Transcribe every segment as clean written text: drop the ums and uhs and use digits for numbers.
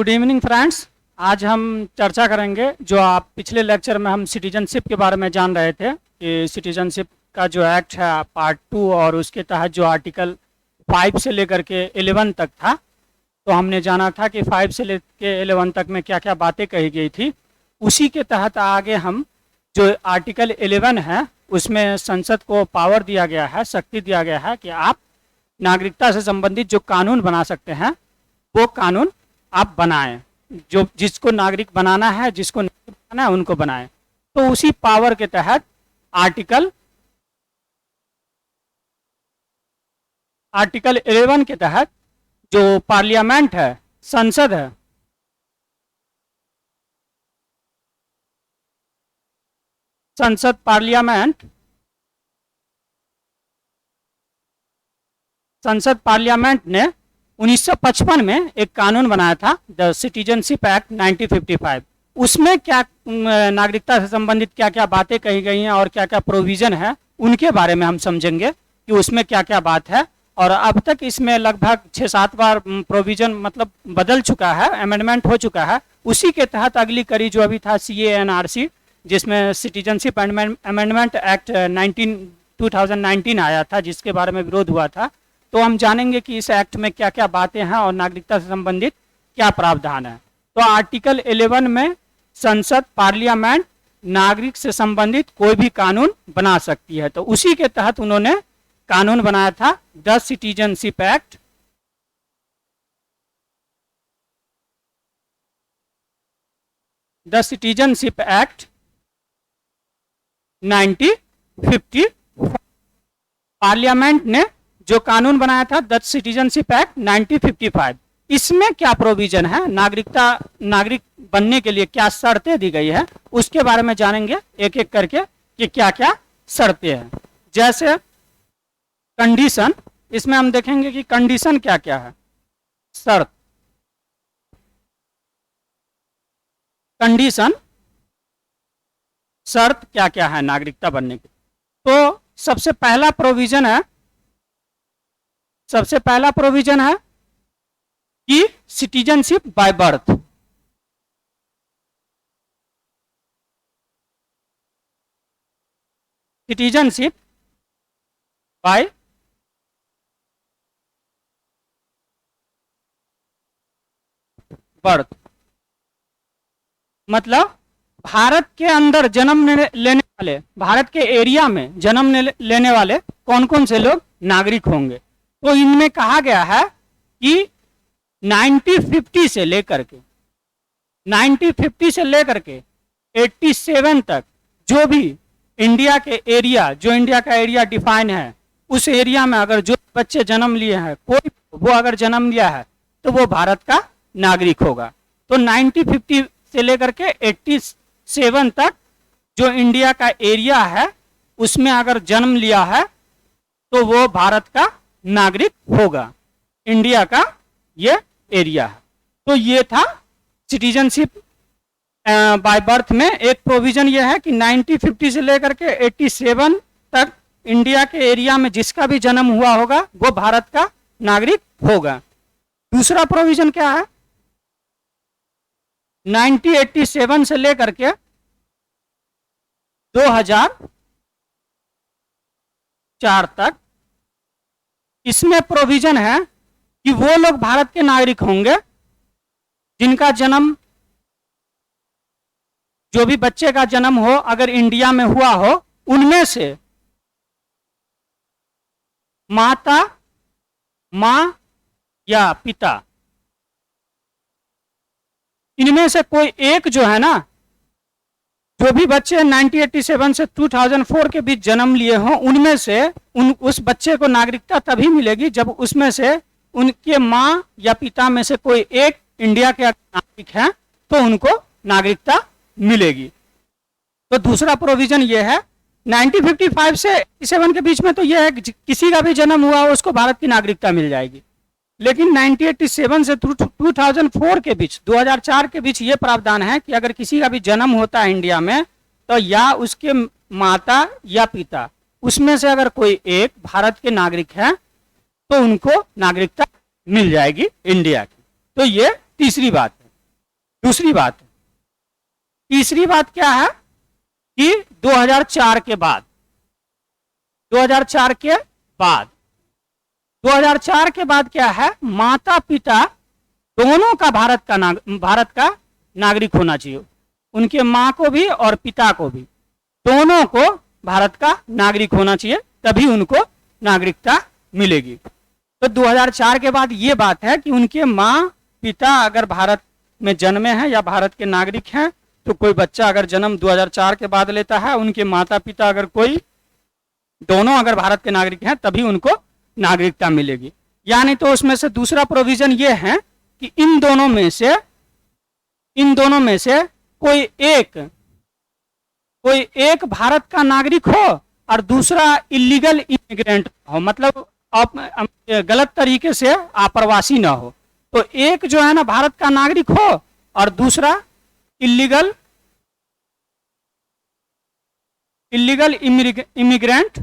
Good evening friends. आज हम चर्चा करेंगे जो आप पिछले लेक्चर में हम सिटीजनशिप के बारे में जान रहे थे कि सिटीजनशिप का जो एक्ट है पार्ट 2 और उसके तहत जो आर्टिकल 5 से लेकर के 11 तक था। तो हमने जाना था कि 5 से लेकर 11 तक में क्या क्या बातें कही गई थी। उसी के तहत आगे हम जो आर्टिकल 11 है उसमें संसद को पावर दिया गया है, शक्ति दिया गया है कि आप नागरिकता से संबंधित जो कानून बना सकते हैं वो कानून आप बनाएं। जो जिसको नागरिक बनाना है, जिसको नागरिक बनाना है उनको बनाएं। तो उसी पावर के तहत आर्टिकल 11 के तहत जो पार्लियामेंट है, संसद है, संसद पार्लियामेंट ने 1955 में एक कानून बनाया था, द सिटीजनशिप एक्ट 1955। उसमें क्या नागरिकता से संबंधित क्या क्या बातें कही गई हैं और क्या क्या प्रोविज़न है उनके बारे में हम समझेंगे कि उसमें क्या क्या बात है। और अब तक इसमें लगभग 6-7 बार प्रोविज़न मतलब बदल चुका है, अमेंडमेंट हो चुका है। उसी के तहत अगली कड़ी जो अभी था CANRC, जिसमें सिटीजनशिप अमेंडमेंट एक्ट 2019 आया था, जिसके बारे में विरोध हुआ था। तो हम जानेंगे कि इस एक्ट में क्या क्या बातें हैं और नागरिकता से संबंधित क्या प्रावधान है। तो आर्टिकल 11 में संसद पार्लियामेंट नागरिक से संबंधित कोई भी कानून बना सकती है। तो उसी के तहत उन्होंने कानून बनाया था द सिटीजनशिप एक्ट 1950। पार्लियामेंट ने जो कानून बनाया था द सिटीजनशिप एक्ट 1955। इसमें क्या प्रोविजन है, नागरिक बनने के लिए क्या शर्तें दी गई है, उसके बारे में जानेंगे एक एक करके कि क्या क्या शर्तें हैं। जैसे कंडीशन, इसमें हम देखेंगे कि कंडीशन क्या क्या है। शर्त, कंडीशन, शर्त क्या क्या है नागरिकता बनने की। तो सबसे पहला प्रोविजन है कि citizenship by birth. Citizenship by birth मतलब भारत के अंदर जन्म लेने वाले, भारत के एरिया में जन्म लेने वाले कौन कौन से लोग नागरिक होंगे। तो इनमें कहा गया है कि 1950 से लेकर के 87 तक जो भी इंडिया का एरिया डिफाइन है, उस एरिया में अगर जो बच्चे जन्म लिए हैं, कोई वो अगर जन्म लिया है तो वो भारत का नागरिक होगा। तो 1950 से लेकर के 87 तक जो इंडिया का एरिया है उसमें अगर जन्म लिया है तो वो भारत का नागरिक होगा। इंडिया का ये एरिया है। तो ये था सिटीजनशिप बाय बर्थ में। एक प्रोविजन ये है कि 1950 से लेकर के 87 तक इंडिया के एरिया में जिसका भी जन्म हुआ होगा वो भारत का नागरिक होगा। दूसरा प्रोविजन क्या है, 1987 से लेकर के 2004 तक, इसमें प्रोविजन है कि वो लोग भारत के नागरिक होंगे जिनका जन्म, जो भी बच्चे का जन्म हो अगर इंडिया में हुआ हो, उनमें से माँ या पिता, इनमें से कोई एक जो है ना, जो भी बच्चे 1987 से 2004 के बीच जन्म लिए हों, उनमें से उस बच्चे को नागरिकता तभी मिलेगी जब उसमें से उनके माँ या पिता में से कोई एक इंडिया के नागरिक हैं तो उनको नागरिकता मिलेगी। तो दूसरा प्रोविजन ये है। 1955 से 87 के बीच में तो ये है कि किसी का भी जन्म हुआ हो उसको भारत की नागरिकता मिल जाएगी। लेकिन 1987 से 2004 के बीच, 2004 के बीच ये प्रावधान है कि अगर किसी का भी जन्म होता है इंडिया में तो या उसके माता या पिता उसमें से अगर कोई एक भारत के नागरिक हैं तो उनको नागरिकता मिल जाएगी इंडिया की। तो ये तीसरी बात है। दूसरी बात। तीसरी बात क्या है कि 2004 के बाद 2004 के बाद 2004 के बाद क्या है, माता पिता दोनों का भारत का नागरिक होना चाहिए। उनके माँ को भी और पिता को भी, दोनों को भारत का नागरिक होना चाहिए, तभी उनको नागरिकता मिलेगी। तो 2004 के बाद ये बात है कि उनके माँ पिता अगर भारत में जन्मे हैं या भारत के नागरिक हैं, तो कोई बच्चा अगर जन्म 2004 के बाद लेता है, उनके माता पिता अगर कोई दोनों अगर भारत के नागरिक हैं, तभी उनको नागरिकता मिलेगी। यानी तो उसमें से दूसरा प्रोविजन ये है कि इन दोनों में से कोई एक भारत का नागरिक हो और दूसरा इलीगल इमिग्रेंट हो, मतलब गलत तरीके से आप्रवासी ना हो। तो एक जो है ना भारत का नागरिक हो और दूसरा इलीगल इमिग्रेंट,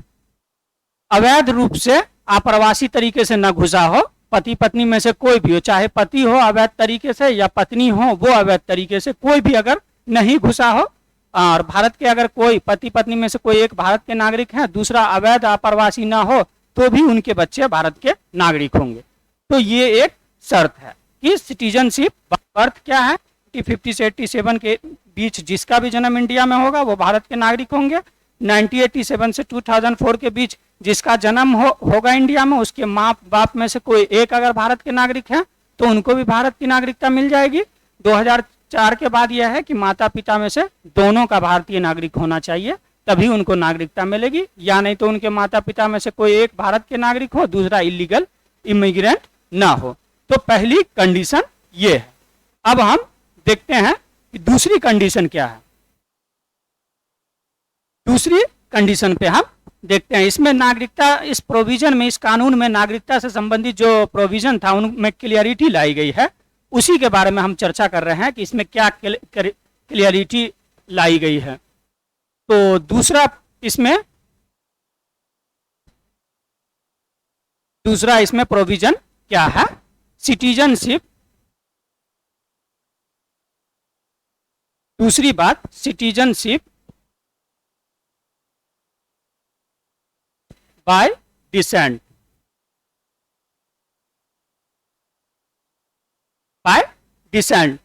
अवैध रूप से आप्रवासी तरीके से न घुसा हो। पति पत्नी में से कोई भी हो, चाहे पति हो अवैध तरीके से या पत्नी हो वो अवैध तरीके से, कोई भी अगर नहीं घुसा हो, और भारत के अगर कोई पति पत्नी में से कोई एक भारत के नागरिक है, दूसरा अवैध आप्रवासी ना हो, तो भी उनके बच्चे भारत के नागरिक होंगे। तो ये एक शर्त है कि सिटीजनशिप बर्थ क्या है, 1950 से 87 के बीच जिसका भी जन्म इंडिया में होगा वो भारत के नागरिक होंगे। 1987 से 2004 के बीच जिसका जन्म होगा इंडिया में, उसके माँ बाप में से कोई एक अगर भारत के नागरिक हैं तो उनको भी भारत की नागरिकता मिल जाएगी। 2004 के बाद यह है कि माता पिता में से दोनों का भारतीय नागरिक होना चाहिए, तभी उनको नागरिकता मिलेगी, या नहीं तो उनके माता पिता में से कोई एक भारत के नागरिक हो, दूसरा इलीगल इमिग्रेंट ना हो। तो पहली कंडीशन ये है। अब हम देखते हैं कि दूसरी कंडीशन क्या है। दूसरी कंडीशन पे हम देखते हैं, इसमें नागरिकता, इस प्रोविजन में, इस कानून में नागरिकता से संबंधित जो प्रोविजन था उनमें क्लियरिटी लाई गई है, उसी के बारे में हम चर्चा कर रहे हैं कि इसमें क्या क्लियरिटी लाई गई है। तो दूसरा इसमें प्रोविजन क्या है, सिटीजनशिप। दूसरी बात, citizenship by decent. Bye decent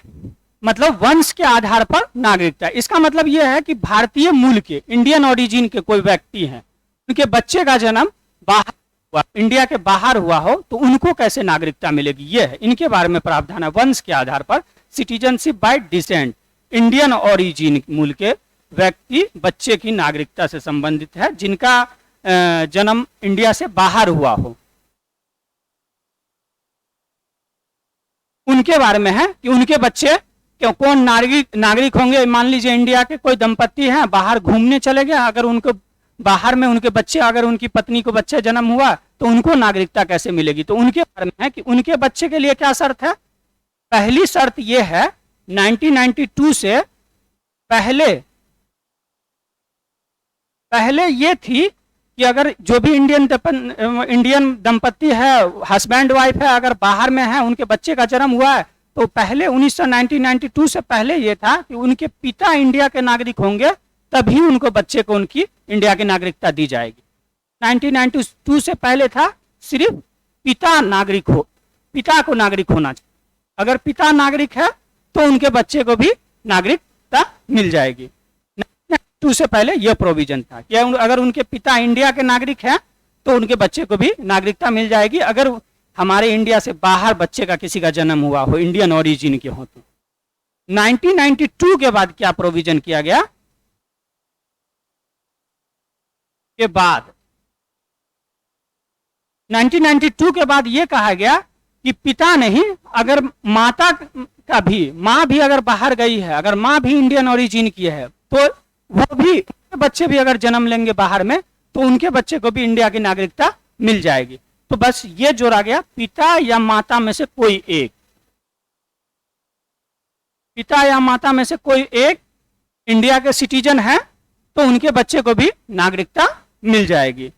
मतलब वंश के आधार पर नागरिकता। इसका मतलब यह है कि भारतीय मूल के, इंडियन ओरिजिन के कोई व्यक्ति हैं, उनके बच्चे का जन्म बाहर हुआ, इंडिया के बाहर हुआ हो, तो उनको कैसे नागरिकता मिलेगी, यह है, इनके बारे में प्रावधान है। वंश के आधार पर citizenship by decent, Indian origin मूल के व्यक्ति बच्चे की नागरिकता से संबंधित है, जिनका जन्म इंडिया से बाहर हुआ हो, उनके बारे में है कि उनके बच्चे कौन नागरिक होंगे। मान लीजिए इंडिया के कोई दंपत्ति हैं, बाहर घूमने चले गए, अगर उनको बाहर में उनके बच्चे, अगर उनकी पत्नी को बच्चे जन्म हुआ तो उनको नागरिकता कैसे मिलेगी। तो उनके बारे में है कि उनके बच्चे के लिए क्या शर्त है। पहली शर्त यह है 1992 से पहले ये थी कि अगर जो भी इंडियन दंपत्ति है, हस्बैंड वाइफ है, अगर बाहर में है, उनके बच्चे का जन्म हुआ है, तो पहले 1992 से पहले ये था कि उनके पिता इंडिया के नागरिक होंगे, तभी उनको बच्चे को उनकी इंडिया की नागरिकता दी जाएगी। 1992 से पहले था सिर्फ पिता को नागरिक होना चाहिए। अगर पिता नागरिक है तो उनके बच्चे को भी नागरिकता मिल जाएगी। 1992 से पहले यह प्रोविजन था कि अगर उनके पिता इंडिया के नागरिक हैं तो उनके बच्चे को भी नागरिकता मिल जाएगी, अगर हमारे इंडिया से बाहर बच्चे का किसी का जन्म हुआ हो, इंडियन ओरिजिन के हो। तो 1992 के बाद क्या प्रोविजन किया गया, के बाद 1992 के बाद यह कहा गया कि पिता नहीं, अगर माता का भी, माँ भी अगर बाहर गई है, अगर माँ भी इंडियन ओरिजिन की है, तो वो भी बच्चे भी अगर जन्म लेंगे बाहर में, तो उनके बच्चे को भी इंडिया की नागरिकता मिल जाएगी। तो बस ये जोड़ा गया, पिता या माता में से कोई एक, पिता या माता में से कोई एक इंडिया के सिटीजन है तो उनके बच्चे को भी नागरिकता मिल जाएगी।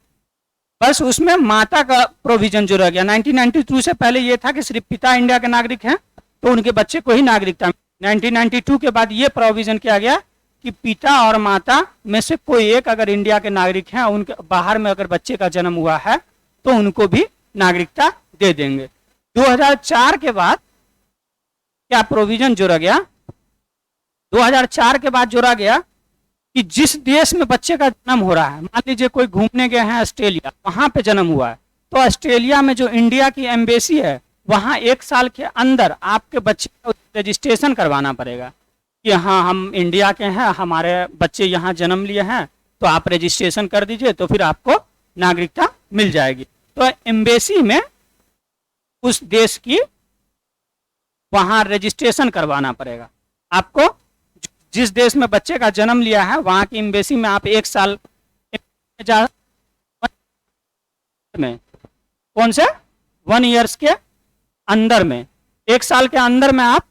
बस उसमें माता का प्रोविजन जो रह गया। 1992 से पहले यह था कि सिर्फ पिता इंडिया के नागरिक हैं तो उनके बच्चे को ही नागरिकता। 1992 के बाद ये प्रोविजन किया गया कि पिता और माता में से कोई एक अगर इंडिया के नागरिक हैं, उनके बाहर में अगर बच्चे का जन्म हुआ है तो उनको भी नागरिकता दे देंगे। 2004 के बाद क्या प्रोविजन जोड़ा गया? 2004 के बाद जोड़ा गया कि जिस देश में बच्चे का जन्म हो रहा है, मान लीजिए कोई घूमने गए हैं ऑस्ट्रेलिया, वहां पे जन्म हुआ है, तो ऑस्ट्रेलिया में जो इंडिया की एम्बेसी है वहां 1 साल के अंदर आपके बच्चे का रजिस्ट्रेशन करवाना पड़ेगा कि हाँ हम इंडिया के हैं, हमारे बच्चे यहाँ जन्म लिए हैं, तो आप रजिस्ट्रेशन कर दीजिए, तो फिर आपको नागरिकता मिल जाएगी। तो एम्बेसी में उस देश की वहां रजिस्ट्रेशन करवाना पड़ेगा आपको। जिस देश में बच्चे का जन्म लिया है वहां की एम्बेसी में आप 1 साल में, कौन से 1 ईयर्स के अंदर में, 1 साल के अंदर में आप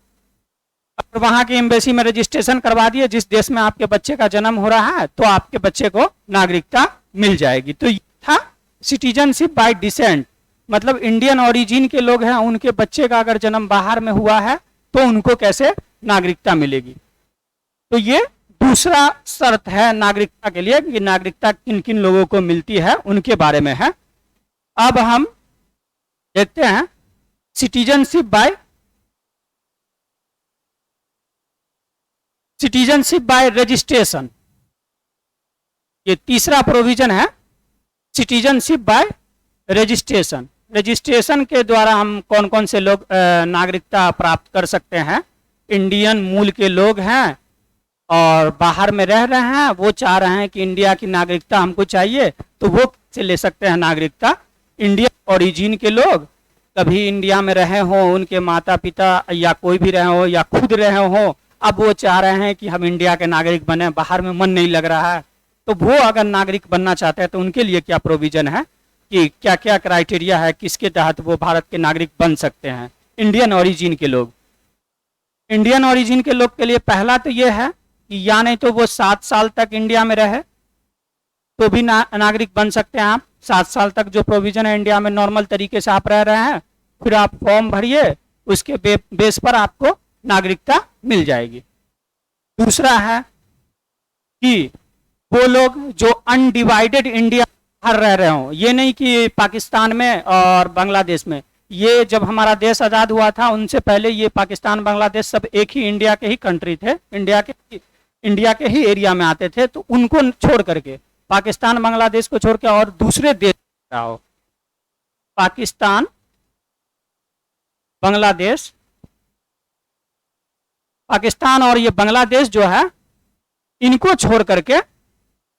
वहां की एम्बेसी में रजिस्ट्रेशन करवा दिए जिस देश में आपके बच्चे का जन्म हो रहा है, तो आपके बच्चे को नागरिकता मिल जाएगी। तो ये था सिटीजनशिप बाय डिसेंट, मतलब इंडियन ओरिजिन के लोग हैं, उनके बच्चे का अगर जन्म बाहर में हुआ है तो उनको कैसे नागरिकता मिलेगी। तो ये दूसरा शर्त है नागरिकता के लिए कि नागरिकता किन किन लोगों को मिलती है उनके बारे में है। अब हम देखते हैं सिटीजनशिप बाय रजिस्ट्रेशन। ये तीसरा प्रोविजन है सिटीजनशिप बाय रजिस्ट्रेशन। रजिस्ट्रेशन के द्वारा हम कौन कौन से लोग नागरिकता प्राप्त कर सकते हैं? इंडियन मूल के लोग हैं और बाहर में रह रहे हैं, वो चाह रहे हैं कि इंडिया की नागरिकता हमको चाहिए, तो वो कैसे ले सकते हैं नागरिकता? इंडियन ओरिजिन के लोग, कभी इंडिया में रहे हो, उनके माता पिता या कोई भी रहे हो या खुद रहे हो, अब वो चाह रहे हैं कि हम इंडिया के नागरिक बने, बाहर में मन नहीं लग रहा है, तो वो अगर नागरिक बनना चाहते हैं तो उनके लिए क्या प्रोविजन है कि क्या क्या क्राइटेरिया है, किसके तहत वो भारत के नागरिक बन सकते हैं? इंडियन ओरिजिन के लोग। इंडियन ओरिजिन के लोग के लिए पहला तो ये है कि या नहीं तो वो 7 साल तक इंडिया में रहे तो भी नागरिक बन सकते हैं आप। 7 साल तक जो प्रोविजन है इंडिया में नॉर्मल तरीके से आप रह रहे हैं, फिर आप फॉर्म भरिए, उसके बेस पर आपको नागरिकता मिल जाएगी। दूसरा है कि वो लोग जो अनडिवाइडेड इंडिया बाहर रह रहे हो, ये नहीं कि पाकिस्तान में और बांग्लादेश में, ये जब हमारा देश आज़ाद हुआ था उनसे पहले ये पाकिस्तान बांग्लादेश सब एक ही इंडिया के ही कंट्री थे, इंडिया के ही एरिया में आते थे, तो उनको छोड़ करके, पाकिस्तान बांग्लादेश को छोड़ के और दूसरे देश आओ, पाकिस्तान बांग्लादेश, पाकिस्तान और ये बांग्लादेश जो है इनको छोड़ करके,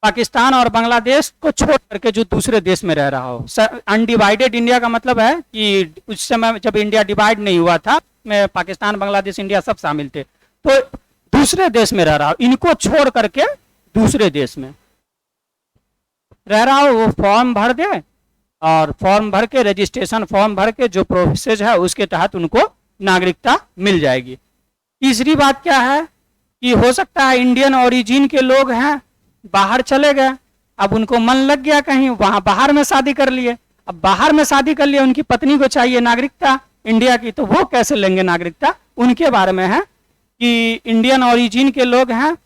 पाकिस्तान और बांग्लादेश को छोड़ करके जो दूसरे देश में रह रहा हो। अनडिवाइडेड इंडिया का मतलब है कि उस समय जब इंडिया डिवाइड नहीं हुआ था, में पाकिस्तान बांग्लादेश इंडिया सब शामिल थे, तो दूसरे देश में रह रहा हो, इनको छोड़ करके दूसरे देश में रह रहा हो, वो फॉर्म भर दे और फॉर्म भर के, रजिस्ट्रेशन फॉर्म भर के जो प्रोसेस है उसके तहत उनको नागरिकता मिल जाएगी। तीसरी बात क्या है कि हो सकता है इंडियन ओरिजिन के लोग हैं, बाहर चले गए, अब उनको मन लग गया कहीं, वहां बाहर में शादी कर लिए, अब बाहर में शादी कर लिए, उनकी पत्नी को चाहिए नागरिकता इंडिया की, तो वो कैसे लेंगे नागरिकता? उनके बारे में है कि इंडियन ओरिजिन के लोग हैं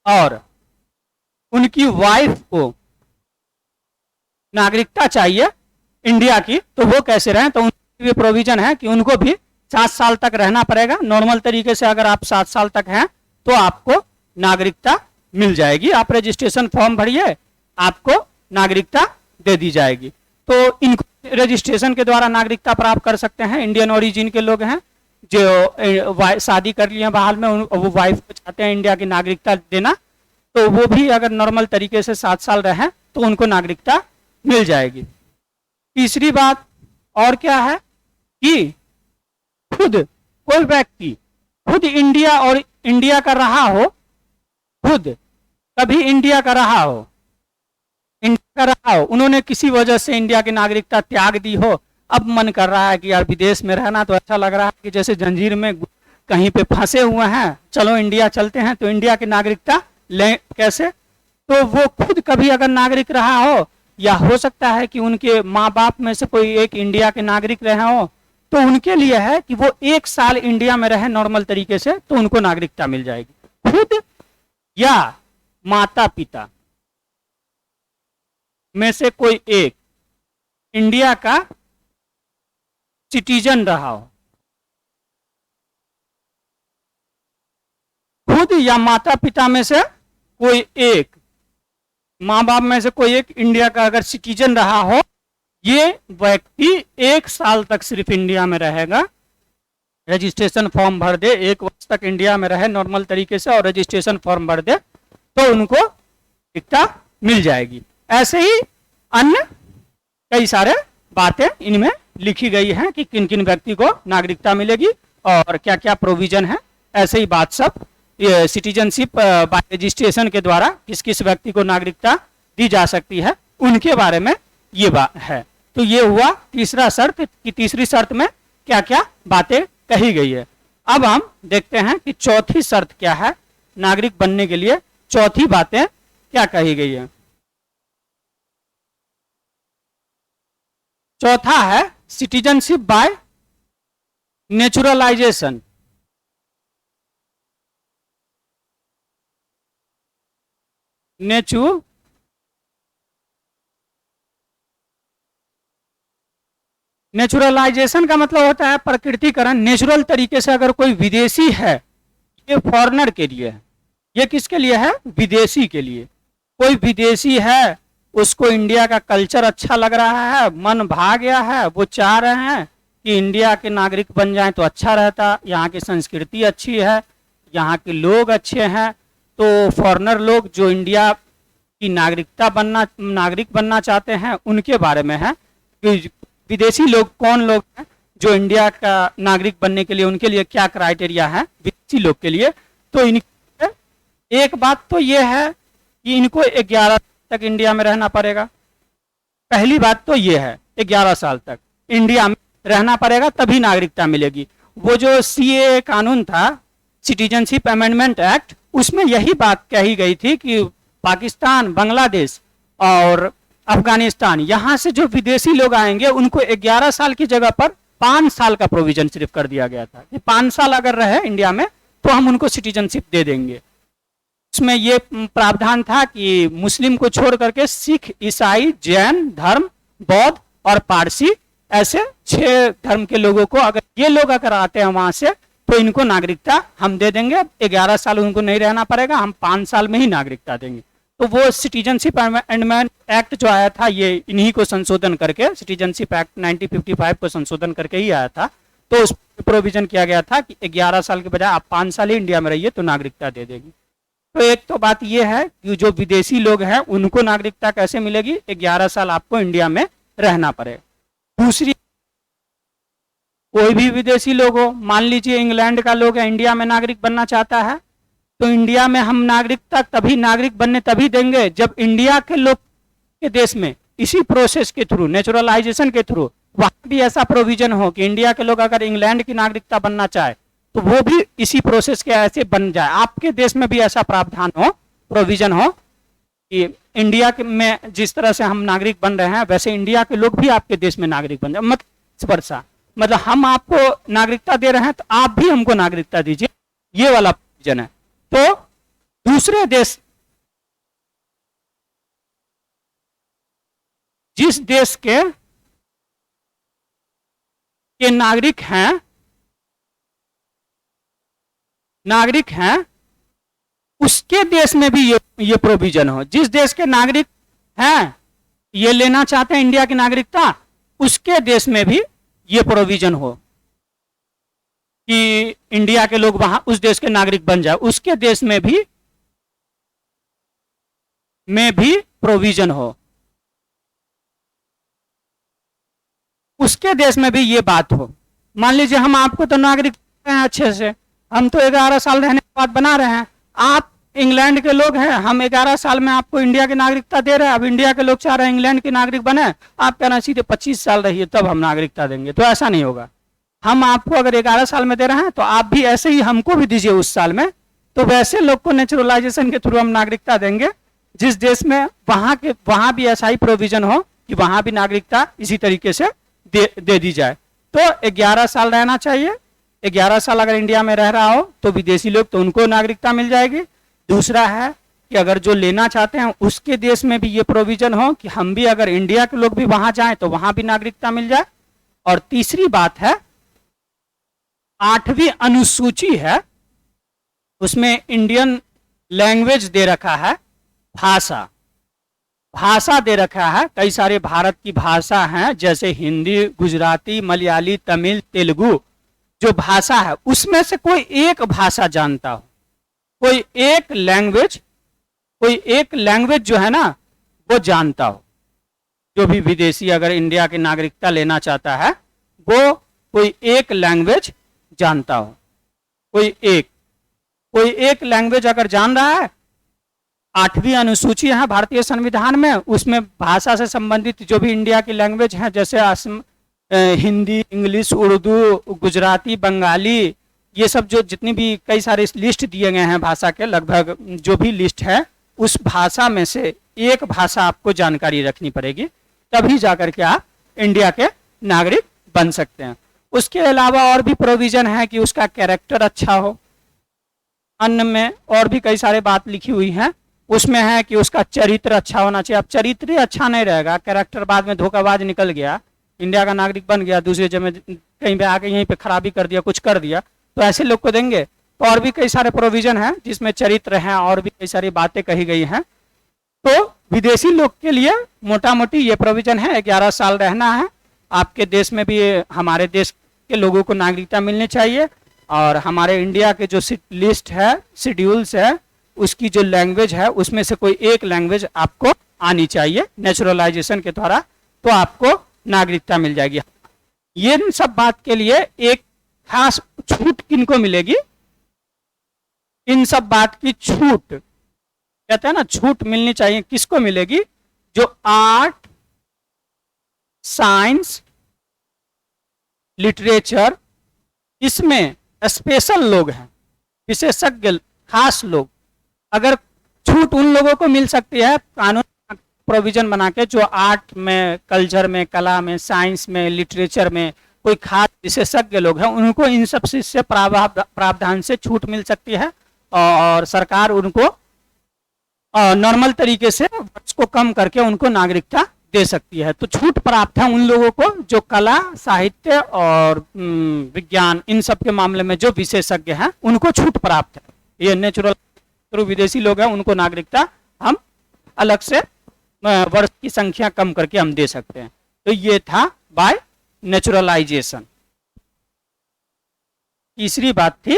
और उनकी वाइफ को नागरिकता चाहिए इंडिया की, तो वो कैसे रहें? तो उनके भी प्रोविजन है कि उनको भी 7 साल तक रहना पड़ेगा। नॉर्मल तरीके से अगर आप 7 साल तक हैं तो आपको नागरिकता मिल जाएगी। आप रजिस्ट्रेशन फॉर्म भरिए, आपको नागरिकता दे दी जाएगी। तो इनको रजिस्ट्रेशन के द्वारा नागरिकता प्राप्त कर सकते हैं। इंडियन ओरिजिन के लोग हैं जो शादी कर लिए बाहर में, वो वाइफ को चाहते हैं इंडिया की नागरिकता देना, तो वो भी अगर नॉर्मल तरीके से 7 साल रहे तो उनको नागरिकता मिल जाएगी। तीसरी बात और क्या है कि खुद कोई व्यक्ति खुद इंडिया और इंडिया का रहा हो, खुद कभी इंडिया का रहा हो, उन्होंने किसी वजह से इंडिया की नागरिकता त्याग दी हो, अब मन कर रहा है कि यार विदेश में रहना तो अच्छा लग रहा है कि जैसे जंजीर में कहीं पे फंसे हुए हैं, चलो इंडिया चलते हैं, तो इंडिया की नागरिकता लें कैसे? तो वो खुद कभी अगर नागरिक रहा हो, या हो सकता है कि उनके माँ बाप में से कोई एक इंडिया के नागरिक रहे हो, तो उनके लिए है कि वो 1 साल इंडिया में रहे नॉर्मल तरीके से, तो उनको नागरिकता मिल जाएगी। खुद या माता पिता में से कोई एक इंडिया का सिटीजन रहा हो, खुद या माता पिता में से कोई एक, माँ बाप में से कोई एक इंडिया का अगर सिटीजन रहा हो, ये व्यक्ति 1 साल तक सिर्फ इंडिया में रहेगा। रजिस्ट्रेशन फॉर्म भर दे, 1 वर्ष तक इंडिया में रहे नॉर्मल तरीके से और रजिस्ट्रेशन फॉर्म भर दे, तो उनको नागरिकता मिल जाएगी। ऐसे ही अन्य कई सारे बातें इनमें लिखी गई हैं कि किन किन व्यक्ति को नागरिकता मिलेगी और क्या क्या प्रोविजन है। ऐसे ही बात सब सिटीजनशिप बाय रजिस्ट्रेशन के द्वारा किस किस व्यक्ति को नागरिकता दी जा सकती है, उनके बारे में ये बात है। तो ये हुआ तीसरा शर्त कि तीसरी शर्त में क्या क्या बातें कही गई है। अब हम देखते हैं कि चौथी शर्त क्या है, नागरिक बनने के लिए चौथी बातें क्या कही गई है। चौथा है सिटीजनशिप बाय नेचुरलाइजेशन। नेचुरलाइजेशन का मतलब होता है प्रकृतिकरण। नेचुरल तरीके से अगर कोई विदेशी है, ये फॉरेनर के लिए है, ये किसके लिए है, विदेशी के लिए। कोई विदेशी है, उसको इंडिया का कल्चर अच्छा लग रहा है, मन भा गया है, वो चाह रहे हैं कि इंडिया के नागरिक बन जाएं तो अच्छा रहता, यहाँ की संस्कृति अच्छी है, यहाँ के लोग अच्छे हैं। तो फॉरेनर लोग जो इंडिया की नागरिक बनना चाहते हैं, उनके बारे में है कि विदेशी लोग कौन लोग हैं जो इंडिया का नागरिक बनने के लिए, उनके लिए क्या क्राइटेरिया है विदेशी लोग के लिए। तो एक बात तो ये है कि इनको 11 तक इंडिया में रहना पड़ेगा। पहली बात तो ये है 11 साल तक इंडिया में रहना पड़ेगा, तभी नागरिकता मिलेगी। वो जो सीए कानून था, सिटीजनशिप अमेंडमेंट एक्ट, उसमें यही बात कही गई थी कि पाकिस्तान, बांग्लादेश और अफगानिस्तान, यहाँ से जो विदेशी लोग आएंगे उनको 11 साल की जगह पर 5 साल का प्रोविजन सिर्फ कर दिया गया था कि 5 साल अगर रहे इंडिया में तो हम उनको सिटीजनशिप दे देंगे। उसमें ये प्रावधान था कि मुस्लिम को छोड़ करके सिख, ईसाई, जैन धर्म, बौद्ध और पारसी, ऐसे 6 धर्म के लोगों को अगर ये लोग अगर आते हैं वहां से, तो इनको नागरिकता हम दे देंगे। 11 साल उनको नहीं रहना पड़ेगा, हम 5 साल में ही नागरिकता देंगे। तो वो सिटीजनशिप अमेंडमेंट एक्ट जो आया था, ये इन्हीं को संशोधन करके, सिटीजनशिप एक्ट 1955 को संशोधन करके ही आया था। तो उस प्रोविजन किया गया था कि 11 साल के बजाय आप 5 साल ही इंडिया में रहिए तो नागरिकता दे देगी। तो एक तो बात ये है कि जो विदेशी लोग हैं उनको नागरिकता कैसे मिलेगी, 11 साल आपको इंडिया में रहना पड़ेगा। दूसरी, कोई भी विदेशी लोग हो, मान लीजिए इंग्लैंड का लोग है, इंडिया में नागरिक बनना चाहता है, तो इंडिया में हम नागरिकता तभी, नागरिक बनने तभी देंगे जब इंडिया के लोग के देश में इसी प्रोसेस के थ्रू, नेचुरलाइजेशन के थ्रू, वहां भी ऐसा प्रोविजन हो कि इंडिया के लोग अगर इंग्लैंड की नागरिकता बनना चाहे तो वो भी इसी प्रोसेस के ऐसे बन जाए। आपके देश में भी ऐसा प्रावधान हो, प्रोविजन हो कि इंडिया में जिस तरह से हम नागरिक बन रहे हैं वैसे इंडिया के लोग भी आपके देश में नागरिक बन जाए। मतलब हम आपको नागरिकता दे रहे हैं तो आप भी हमको नागरिकता दीजिए, ये वाला प्रोविजन है। तो दूसरे देश, जिस देश के नागरिक हैं उसके देश में भी ये प्रोविजन हो। जिस देश के नागरिक हैं, ये लेना चाहते हैं इंडिया की नागरिकता, उसके देश में भी ये प्रोविजन हो कि इंडिया के लोग वहां उस देश के नागरिक बन जाए, उसके देश में भी प्रोविजन हो, उसके देश में भी ये बात हो। मान लीजिए हम आपको तो नागरिक हैं अच्छे से, हम तो 11 साल रहने के बाद बना रहे हैं, आप इंग्लैंड के लोग हैं, हम 11 साल में आपको इंडिया की नागरिकता दे रहे हैं, अब इंडिया के लोग चाह रहे हैं इंग्लैंड के नागरिक बने, आप कहना सीधे 25 साल रहिए तब हम नागरिकता देंगे, तो ऐसा नहीं होगा। हम आपको अगर 11 साल में दे रहे हैं तो आप भी ऐसे ही हमको भी दीजिए उस साल में, तो वैसे लोग को नेचुरलाइजेशन के थ्रू हम नागरिकता देंगे जिस देश में वहां भी ऐसा ही प्रोविजन हो कि वहां भी नागरिकता इसी तरीके से दे दी जाए। तो 11 साल रहना चाहिए। 11 साल अगर इंडिया में रह रहा हो तो विदेशी लोग, तो उनको नागरिकता मिल जाएगी। दूसरा है कि अगर जो लेना चाहते हैं उसके देश में भी ये प्रोविजन हो कि हम भी, अगर इंडिया के लोग भी वहां जाएं तो वहां भी नागरिकता मिल जाए। और तीसरी बात है, 8वीं अनुसूची है, उसमें इंडियन लैंग्वेज दे रखा है, भाषा भाषा दे रखा है। कई सारे भारत की भाषा हैं, जैसे हिंदी, गुजराती, मलयाली, तमिल, तेलुगु। जो भाषा है उसमें से कोई एक भाषा जानता हो, कोई एक लैंग्वेज जो है ना वो जानता हो। जो भी विदेशी अगर इंडिया की नागरिकता लेना चाहता है वो कोई एक लैंग्वेज जानता हो, कोई एक लैंग्वेज अगर जान रहा है। 8वीं अनुसूची है भारतीय संविधान में, उसमें भाषा से संबंधित जो भी इंडिया की लैंग्वेज है, जैसे हिंदी, इंग्लिश, उर्दू, गुजराती, बंगाली, ये सब जो जितनी भी कई सारे लिस्ट दिए गए हैं भाषा के, लगभग जो भी लिस्ट है उस भाषा में से एक भाषा आपको जानकारी रखनी पड़ेगी, तभी जाकर के आप इंडिया के नागरिक बन सकते हैं। उसके अलावा और भी प्रोविजन है कि उसका कैरेक्टर अच्छा हो। अन्य में और भी कई सारे बात लिखी हुई है, उसमें है कि उसका चरित्र अच्छा होना चाहिए। अब चरित्र अच्छा नहीं रहेगा, कैरेक्टर बाद में धोखाबाज निकल गया, इंडिया का नागरिक बन गया, दूसरे जगह कहीं पे आके यहीं पे खराबी कर दिया, कुछ कर दिया, तो ऐसे लोग को देंगे। तो और भी कई सारे प्रोविजन हैं जिसमें चरित्र हैं और भी कई सारी बातें कही गई हैं। तो विदेशी लोग के लिए मोटा मोटी ये प्रोविजन है, 11 साल रहना है। आपके देश में भी हमारे देश के लोगों को नागरिकता मिलनी चाहिए। और हमारे इंडिया के जो लिस्ट है, शेड्यूल्स है, उसकी जो लैंग्वेज है उसमें से कोई एक लैंग्वेज आपको आनी चाहिए नेचुरलाइजेशन के द्वारा, तो आपको नागरिकता मिल जाएगी। ये सब बात के लिए एक खास छूट किनको मिलेगी? इन सब बात की छूट, कहते हैं ना, छूट मिलनी चाहिए। किसको मिलेगी? जो आर्ट, साइंस, लिटरेचर, इसमें स्पेशल लोग हैं, विशेषज्ञ, खास लोग। अगर छूट उन लोगों को मिल सकती है कानून प्रोविजन बना के जो आर्ट में, कल्चर में, कला में, साइंस में, लिटरेचर में कोई खास विशेषज्ञ लोग हैं, उनको इन सब से प्रावधान से छूट मिल सकती है। और सरकार उनको नॉर्मल तरीके से वर्ष को कम करके उनको नागरिकता दे सकती है। तो छूट प्राप्त है उन लोगों को जो कला, साहित्य और विज्ञान, इन सब के मामले में जो विशेषज्ञ हैं उनको छूट प्राप्त है। ये नेचुरल विदेशी लोग हैं, उनको नागरिकता हम अलग से वर्ष की संख्या कम करके हम दे सकते हैं। तो ये था बाय नेचुरलाइजेशन। तीसरी बात थी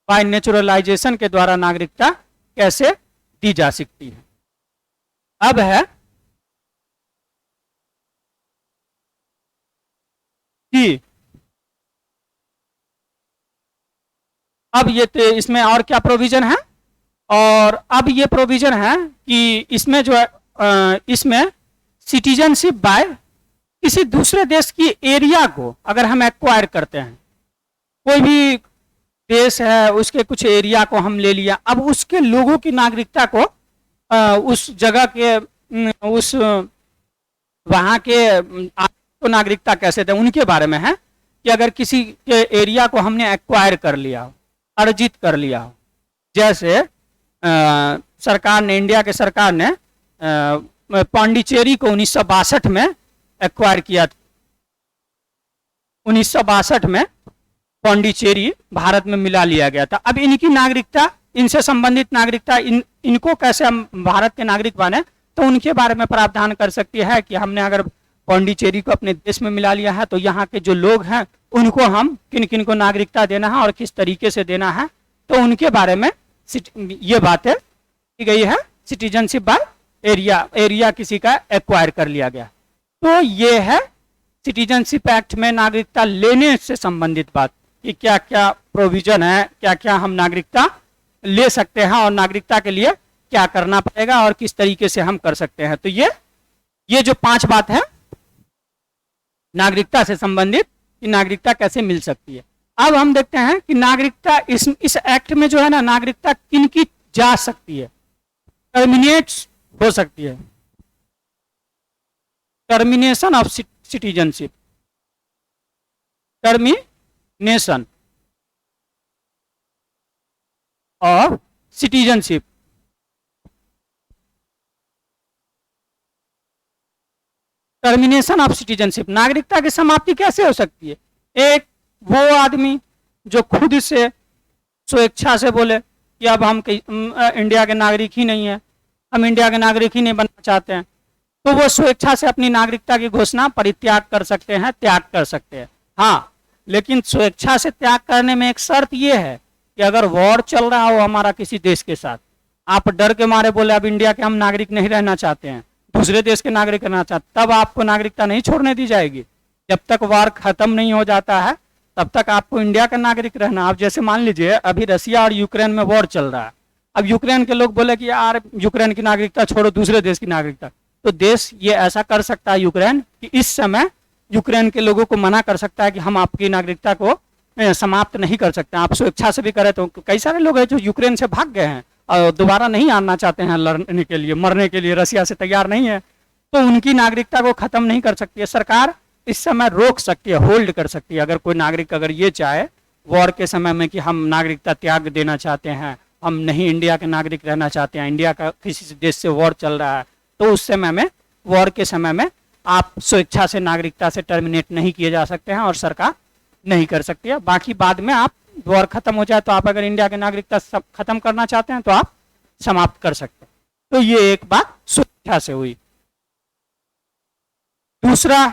बाय नेचुरलाइजेशन के द्वारा नागरिकता कैसे दी जा सकती है। अब है कि अब ये तो इसमें और क्या प्रोविजन है, और अब ये प्रोविजन है कि इसमें जो है इसमें सिटीजनशिप बाय किसी दूसरे देश की एरिया को अगर हम एक्वायर करते हैं, कोई भी देश है उसके कुछ एरिया को हम ले लिया, अब उसके लोगों की नागरिकता को उस जगह के उस वहाँ के को नागरिकता कैसे दें उनके बारे में है कि अगर किसी के एरिया को हमने एक्वायर कर लिया हो, अर्जित कर लिया हो, जैसे सरकार ने, इंडिया के सरकार ने पांडिचेरी को 1962 में एक्वायर किया था। 1962 में पांडिचेरी भारत में मिला लिया गया था। अब इनकी नागरिकता, इनसे संबंधित नागरिकता, इनको कैसे हम भारत के नागरिक बने, तो उनके बारे में प्रावधान कर सकती है कि हमने अगर पांडिचेरी को अपने देश में मिला लिया है तो यहाँ के जो लोग हैं उनको हम किन किन को नागरिकता देना है और किस तरीके से देना है, तो उनके बारे में ये बातें की गई है। सिटीजनशिप बाय एरिया, एरिया किसी का एक्वायर कर लिया गया, तो ये है सिटीजनशिप एक्ट में नागरिकता लेने से संबंधित बात कि क्या क्या प्रोविजन है, क्या क्या हम नागरिकता ले सकते हैं और नागरिकता के लिए क्या करना पड़ेगा और किस तरीके से हम कर सकते हैं। तो ये जो 5 बात है नागरिकता से संबंधित कि नागरिकता कैसे मिल सकती है। अब हम देखते हैं कि नागरिकता इस एक्ट में जो है ना, नागरिकता किन की जा सकती है, टर्मिनेट हो सकती है, termination of citizenship. Termination of citizenship. Termination of citizenship, नागरिकता की समाप्ति कैसे हो सकती है? एक वो आदमी जो खुद से स्वेच्छा से बोले कि अब हम इंडिया के नागरिक ही नहीं है, हम इंडिया के नागरिक ही नहीं बनना चाहते हैं, तो वो स्वेच्छा से अपनी नागरिकता की घोषणा परित्याग कर सकते हैं, त्याग कर सकते हैं। हाँ, लेकिन स्वेच्छा से त्याग करने में एक शर्त ये है कि अगर वॉर चल रहा हो हमारा किसी देश के साथ, आप डर के मारे बोले अब इंडिया के हम नागरिक नहीं रहना चाहते हैं, दूसरे देश के नागरिक रहना चाहते, तब आपको नागरिकता नहीं छोड़ने दी जाएगी। जब तक वार खत्म नहीं हो जाता है तब तक आपको इंडिया का नागरिक रहना। आप जैसे मान लीजिए अभी रसिया और यूक्रेन में वॉर चल रहा है, अब यूक्रेन के लोग बोले कि यार यूक्रेन की नागरिकता छोड़ो, दूसरे देश की नागरिकता, तो देश ये ऐसा कर सकता है यूक्रेन कि इस समय यूक्रेन के लोगों को मना कर सकता है कि हम आपकी नागरिकता को समाप्त नहीं कर सकते। आप स्वेच्छा से भी करें तो कई सारे लोग हैं जो यूक्रेन से भाग गए हैं और दोबारा नहीं आना चाहते हैं, लड़ने के लिए, मरने के लिए रसिया से तैयार नहीं है, तो उनकी नागरिकता को खत्म नहीं कर सकती है सरकार। इस समय रोक सकती है, होल्ड कर सकती है। अगर कोई नागरिक अगर ये चाहे वॉर के समय में कि हम नागरिकता त्याग देना चाहते हैं, हम नहीं इंडिया के नागरिक रहना चाहते हैं, इंडिया का किसी देश से वॉर चल रहा है, तो उस समय में वॉर के समय में आप स्वेच्छा से नागरिकता से टर्मिनेट नहीं किए जा सकते हैं और सरकार नहीं कर सकती है। बाकी बाद में आप वॉर खत्म हो जाए तो आप अगर इंडिया की नागरिकता सब खत्म करना चाहते हैं तो आप समाप्त कर सकते हैं। तो ये एक बात स्वेच्छा से हुई। दूसरा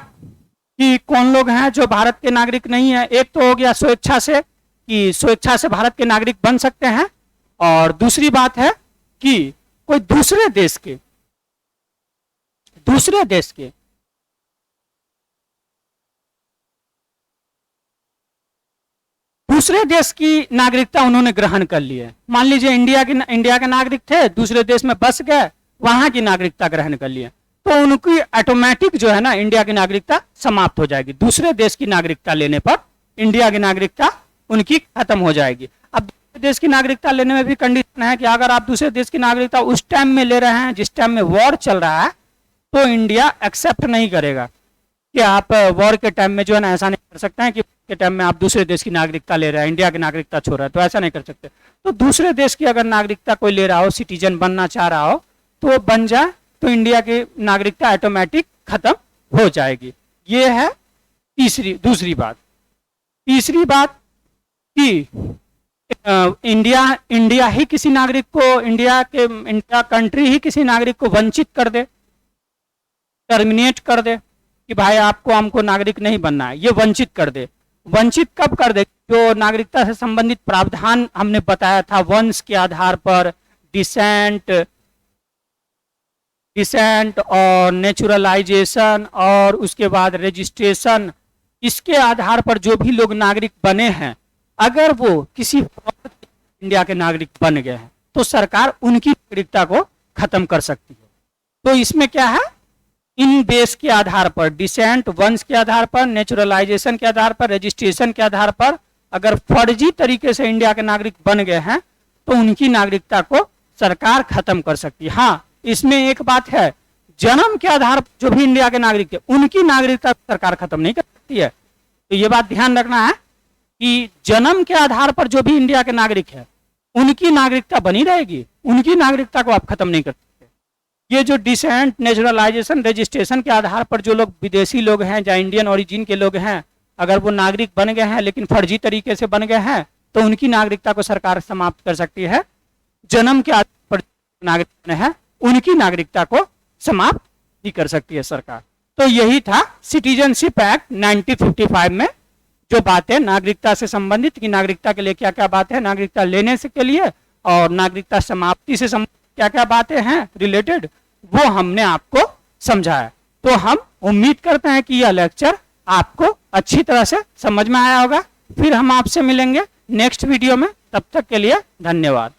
कि कौन लोग हैं जो भारत के नागरिक नहीं है, एक तो हो गया स्वेच्छा से कि स्वेच्छा से भारत के नागरिक बन सकते हैं, और दूसरी बात है कि कोई दूसरे देश के दूसरे देश की नागरिकता उन्होंने ग्रहण कर ली है। मान लीजिए इंडिया के नागरिक थे, दूसरे देश में बस गए, वहां की नागरिकता ग्रहण कर लिए, तो उनकी ऑटोमेटिक जो है ना इंडिया की नागरिकता समाप्त हो जाएगी। दूसरे देश की नागरिकता लेने पर इंडिया की नागरिकता उनकी खत्म हो जाएगी। अब दूसरे देश की नागरिकता लेने में भी कंडीशन है कि अगर आप दूसरे देश की नागरिकता उस टाइम में ले रहे हैं जिस टाइम में वॉर चल रहा है, तो इंडिया एक्सेप्ट नहीं करेगा कि आप वॉर के टाइम में जो है ना ऐसा नहीं कर सकते हैं कि के टाइम में आप दूसरे देश की नागरिकता ले रहे हैं, इंडिया की नागरिकता छोड़ रहे हैं, तो ऐसा नहीं कर सकते। तो दूसरे देश की अगर नागरिकता कोई ले रहा हो, सिटीजन बनना चाह रहा हो, तो वो बन जाए, तो इंडिया की नागरिकता ऑटोमेटिक खत्म हो जाएगी। ये है दूसरी बात। तीसरी बात कि इंडिया ही किसी नागरिक को, इंडिया कंट्री ही किसी नागरिक को वंचित कर दे, टर्मिनेट कर दे कि भाई आपको हमको नागरिक नहीं बनना है, ये वंचित कर दे। वंचित कब कर दे? जो नागरिकता से संबंधित प्रावधान हमने बताया था, वंश के आधार पर, डिसेंट और नेचुरलाइजेशन और उसके बाद रजिस्ट्रेशन, इसके आधार पर जो भी लोग नागरिक बने हैं, अगर वो किसी इंडिया के नागरिक बन गए हैं तो सरकार उनकी नागरिकता को खत्म कर सकती है। तो इसमें क्या है, इन बेस के आधार पर, डिसेंट वंश के आधार पर, नेचुरलाइजेशन के आधार पर, रजिस्ट्रेशन के आधार पर अगर फर्जी तरीके से इंडिया के नागरिक बन गए हैं तो उनकी नागरिकता को सरकार खत्म कर सकती है। हाँ, इसमें एक बात है, जन्म के आधार पर जो भी इंडिया के नागरिक है उनकी नागरिकता सरकार खत्म नहीं कर सकती है। तो ये बात ध्यान रखना है कि जन्म के आधार पर जो भी इंडिया के नागरिक है उनकी नागरिकता बनी रहेगी, उनकी नागरिकता को आप खत्म नहीं कर सकते। ये जो डिसेंट, नेचुरलाइजेशन, रजिस्ट्रेशन के आधार पर जो लोग विदेशी लोग हैं या इंडियन ओरिजिन के लोग हैं, अगर वो नागरिक बन गए हैं लेकिन फर्जी तरीके से बन गए हैं तो उनकी नागरिकता को सरकार समाप्त कर सकती है। जन्म के आधार पर नागरिक है उनकी नागरिकता को समाप्त ही कर सकती है सरकार। तो यही था सिटीजनशिप एक्ट 1955 में जो बातें नागरिकता से संबंधित, कि नागरिकता के लिए क्या क्या बात है, नागरिकता लेने से के लिए और नागरिकता समाप्ति से संबंधित क्या क्या बातें हैं रिलेटेड, वो हमने आपको समझाया। तो हम उम्मीद करते हैं कि यह लेक्चर आपको अच्छी तरह से समझ में आया होगा। फिर हम आपसे मिलेंगे नेक्स्ट वीडियो में, तब तक के लिए धन्यवाद।